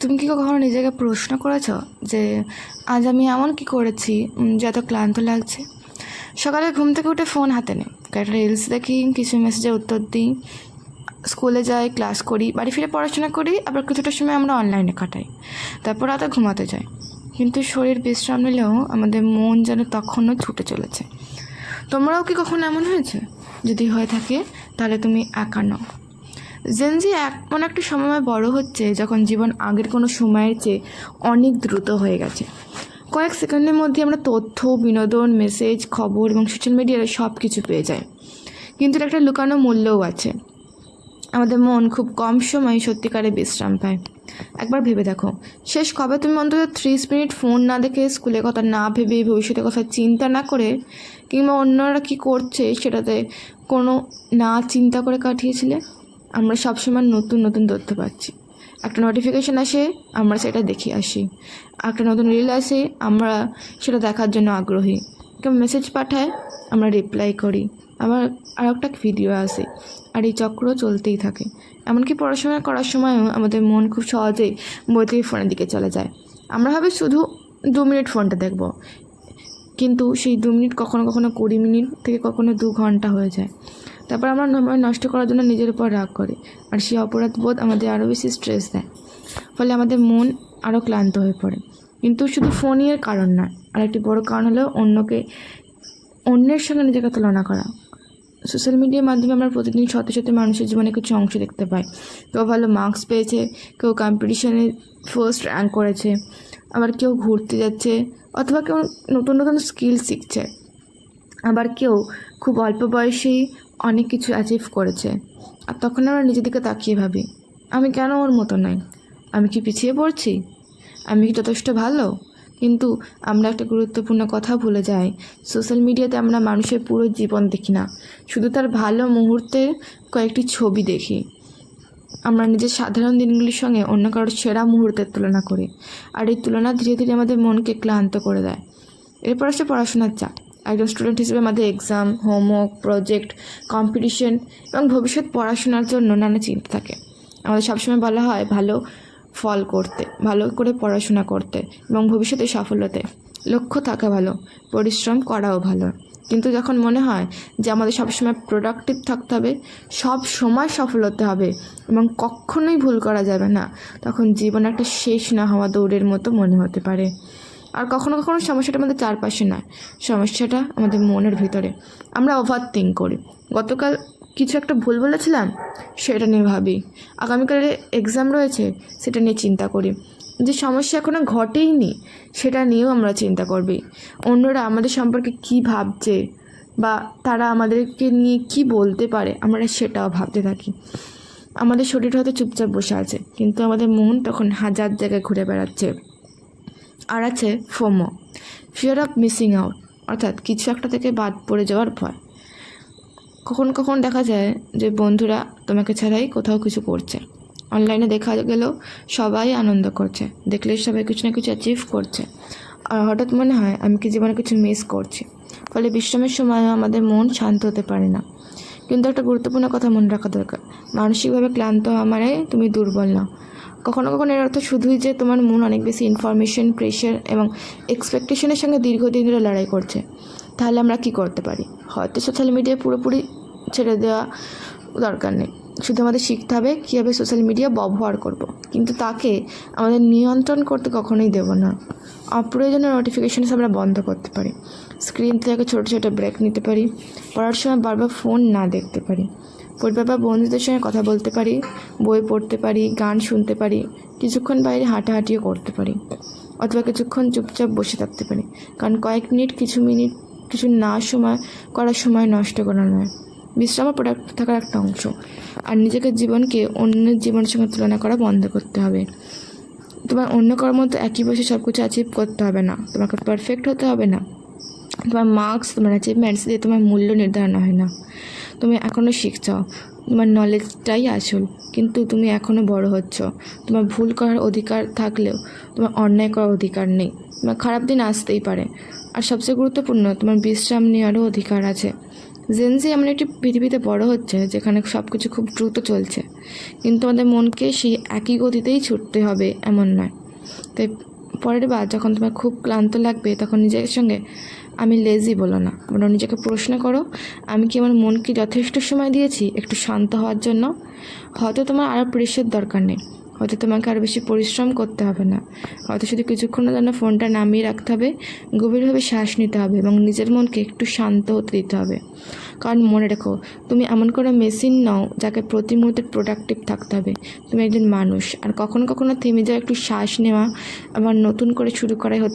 তুমি কি কখনো নিজেকে প্রশ্ন করেছো যে আজ আমি এমন কি করেছি যে এত ক্লান্ত লাগছে? সকালে ঘুম থেকে উঠে ফোন হাতে নিই, একটা রিলস দেখি, কিছু মেসেজের উত্তর দিই, স্কুলে যাই, ক্লাস করি, বাড়ি ফিরে পড়াশোনা করি, আবার কিছুটা সময় আমরা অনলাইনে কাটাই, তারপর রাতে ঘুমাতে যাই। কিন্তু শরীর বিশ্রাম নিলেও আমাদের মন যেন তখনও ছুটে চলেছে। তোমরাও কি কখনো এমন হয়েছে? যদি হয়ে থাকে তাহলে তুমি একা নও। জেনজি এমন একটা সময় বড় হচ্ছে যখন জীবন আগের কোনো সময়ের চেয়ে অনেক দ্রুত হয়ে গেছে। কয়েক সেকেন্ডের মধ্যে আমরা তথ্য, বিনোদন, মেসেজ, খবর এবং সোশ্যাল মিডিয়ায় সব কিছু পেয়ে যাই। কিন্তু একটা লুকানো মূল্যও আছে। আমাদের মন খুব কম সময় সত্যিকারে বিশ্রাম পায়। একবার ভেবে দেখো, শেষ কবে তুমি অন্তত 30 মিনিট ফোন না দেখে, স্কুলের কথা না ভেবে, ভবিষ্যতের কথা চিন্তা না করে, কিংবা অন্যরা কি করছে সেটাতে কোনো না চিন্তা করে কাটিয়েছিলে? আমরা সবসময় নতুন নতুন তথ্য পাচ্ছি। একটা নোটিফিকেশান আসে, আমরা সেটা দেখে আসি। একটা নতুন রিল আসে, আমরা সেটা দেখার জন্য আগ্রহী। কেউ মেসেজ পাঠায়, আমরা রিপ্লাই করি। আবার আর একটা ভিডিও আসে, আর এই চক্র চলতেই থাকে। এমনকি পড়াশোনা করার সময়ও আমাদের মন খুব সহজেই বই থেকে ফোনের দিকে চলে যায়। আমরা ভাবে শুধু 2 মিনিট ফোনটা দেখব, কিন্তু সেই 2 মিনিট কখনো কখনো 20 মিনিট থেকে কখনো 2 ঘন্টা হয়ে যায়। তারপর আমরা সময় নষ্ট করার জন্য নিজের উপর রাগ করি, আর সেই অপরাধবোধ আমাদের আরও বেশি স্ট্রেস দেয়। ফলে আমাদের মন আরও ক্লান্ত হয়ে পড়ে। কিন্তু শুধু ফোনই এর কারণ নয়, আর একটি বড় কারণ হলো অন্যের সঙ্গে নিজেকে তুলনা করা। সোশ্যাল মিডিয়ার মাধ্যমে আমরা প্রতিদিন শত শত মানুষের জীবনে কিছু অংশ দেখতে পাই। কেউ ভালো মার্কস পেয়েছে, কেউ কম্পিটিশনে ফার্স্ট র্যাঙ্ক করেছে, আবার কেউ ঘুরতে যাচ্ছে, অথবা কেউ নতুন নতুন স্কিল শিখছে, আবার কেউ খুব অল্প বয়সেই অনেক কিছু অ্যাচিভ করেছে। আর তখন আমরা নিজের দিকে তাকিয়ে ভাবি, আমি কেন ওর মতো নই? আমি কি পিছিয়ে পড়ছি? আমি কি যথেষ্ট ভালো? কিন্তু আমরা একটা গুরুত্বপূর্ণ কথা ভুলে যাই। সোশ্যাল মিডিয়াতে আমরা মানুষের পুরো জীবন দেখি না, শুধু তার ভালো মুহূর্তের কয়েকটি ছবি দেখি। আমরা নিজের সাধারণ দিনগুলির সঙ্গে অন্য কারোর সেরা মুহূর্তের তুলনা করি, আর এই তুলনা ধীরে ধীরে আমাদের মনকে ক্লান্ত করে দেয়। এরপর আসে পড়াশোনার চাপ। একজন স্টুডেন্ট হিসেবে আমাদের এক্সাম, হোমওয়ার্ক, প্রজেক্ট, কম্পিটিশন এবং ভবিষ্যৎ পড়াশোনার জন্য নানা চিন্তা থাকে। আমাদের সবসময় বলা হয় ভালো ফল করতে, ভালো করে পড়াশোনা করতে এবং ভবিষ্যতে সফলতে। লক্ষ্য থাকা ভালো, পরিশ্রম করাও ভালো, কিন্তু যখন মনে হয় যে আমাদের সবসময় প্রোডাক্টিভ থাকতে হবে, সব সময় সফল হতে হবে এবং কখনোই ভুল করা যাবে না, তখন জীবন একটা শেষ না হওয়া দৌড়ের মতো মনে হতে পারে। আর কখনো কখনো সমস্যাটা আমাদের চারপাশে নয়, সমস্যাটা আমাদের মনের ভিতরে। আমরা ওভার থিঙ্ক করি। গতকাল কিছু একটা ভুল বলেছিলাম, সেটা নিয়ে ভাবি। আগামীকালে এক্সাম রয়েছে, সেটা নিয়ে চিন্তা করি। যে সমস্যা এখনও ঘটেইনি, সেটা নিয়েও আমরা চিন্তা করবি। অন্যরা আমাদের সম্পর্কে কী ভাবছে বা তারা আমাদেরকে নিয়ে কি বলতে পারে, আমরা সেটাও ভাবতে থাকি। আমাদের শরীর হয়তো চুপচাপ বসে আছে, কিন্তু আমাদের মন তখন হাজার জায়গায় ঘুরে বেড়াচ্ছে। আর আছে FOMO, fear of missing out, অর্থাৎ কিছু একটা থেকে বাদ পড়ে যাওয়ার ভয়। কখন কখন দেখা যায় যে বন্ধুরা তোমাকে ছাড়াই কোথাও কিছু করছে, অনলাইনে দেখা গেলেও সবাই আনন্দ করছে, দেখলে সবাই কিছু না কিছু অ্যাচিভ করছে, আর হঠাৎ মনে হয় আমি কি জীবনে কিছু মিস করছি। ফলে বিশ্রামের সময়ও আমাদের মন শান্ত হতে পারে না। কিন্তু একটা গুরুত্বপূর্ণ কথা মনে রাখা দরকার, মানসিকভাবে ক্লান্ত হওয়া মানে তুমি দুর্বল না। কখনো কখনো এর অর্থ শুধুই যে তোমার মন অনেক বেশি ইনফরমেশন, প্রেশার এবং এক্সপেকটেশনের সঙ্গে দীর্ঘদিন ধরে লড়াই করছে। তাহলে আমরা কি করতে পারি? হয়তো সোশ্যাল মিডিয়া পুরোপুরি ছেড়ে দেওয়া দরকার নেই, শুধু আমাদের শিখতে হবে কীভাবে সোশ্যাল মিডিয়া ব্যবহার করব, কিন্তু তাকে আমাদের নিয়ন্ত্রণ করতে কখনোই দেব না। অপ্রয়োজনীয় নোটিফিকেশানস আমরা বন্ধ করতে পারি, স্ক্রিন থেকে ছোটো ছোটো ব্রেক নিতে পারি, পড়ার সময় বারবার ফোন না দেখতে পারি, পরিবার বা বন্ধুদের সঙ্গে কথা বলতে পারি, বই পড়তে পারি, গান শুনতে পারি, কিছুক্ষণ বাইরে হাঁটাহাঁটিও করতে পারি, অথবা কিছুক্ষণ চুপচাপ বসে থাকতে পারি। কারণ কয়েক মিনিট কিছু না করার সময় নষ্ট করা নয়, বিশ্রাম ও প্রোডাক্ট থাকার একটা অংশ। আর নিজেকে জীবনকে অন্যের জীবনের সঙ্গে তুলনা করা বন্ধ করতে হবে। তোমার অন্য কারোর মতো একই বয়সে সব কিছু অ্যাচিভ করতে হবে না, তোমাকে পারফেক্ট হতে হবে না। তোমার মার্কস, তোমার অ্যাচিভমেন্টস দিয়ে তোমার মূল্য নির্ধারণ হয় না। তুমি এখনও শিখছ, তোমার নলেজটাই আসল, কিন্তু তুমি এখনও বড় হচ্ছ। তোমার ভুল করার অধিকার থাকলেও তোমার অন্যায় করার অধিকার নেই। তোমার খারাপ দিন আসতেই পারে, আর সবচেয়ে গুরুত্বপূর্ণ, তোমার বিশ্রাম নেওয়ারও অধিকার আছে। জেনজি এমন একটি পৃথিবীতে বড় হচ্ছে যেখানে সব কিছু খুব দ্রুত চলছে, কিন্তু আমাদের মনকে সেই একই গতিতেই ছুটতে হবে এমন নয়। তাই পরের বার যখন তোমার খুব ক্লান্ত লাগবে তখন নিজের সঙ্গে আমি লেজি বলো না, বরং নিজেকে প্রশ্ন করো, আমি কি আমার মনকে যথেষ্ট সময় দিয়েছি একটু শান্ত হওয়ার জন্য? হয়তো তোমার আরও প্রেশার দরকার নেই, হয়তো তোমাকে আরও বেশি পরিশ্রম করতে হবে না, হয়তো শুধু কিছুক্ষণের জন্য ফোনটা নামিয়ে রাখতে হবে, গভীরভাবে শ্বাস নিতে হবে এবং নিজের মনকে একটু শান্ত হতে দিতে হবে। কারণ মনে রেখো, তুমি এমন কোনো মেশিন নও যাকে প্রতি মুহূর্তে প্রোডাক্টিভ থাকতে হবে। তুমি একজন মানুষ, আর কখনো কখনো থেমে যাওয়া, একটু শ্বাস নেওয়া, আবার নতুন করে শুরু করাই হতে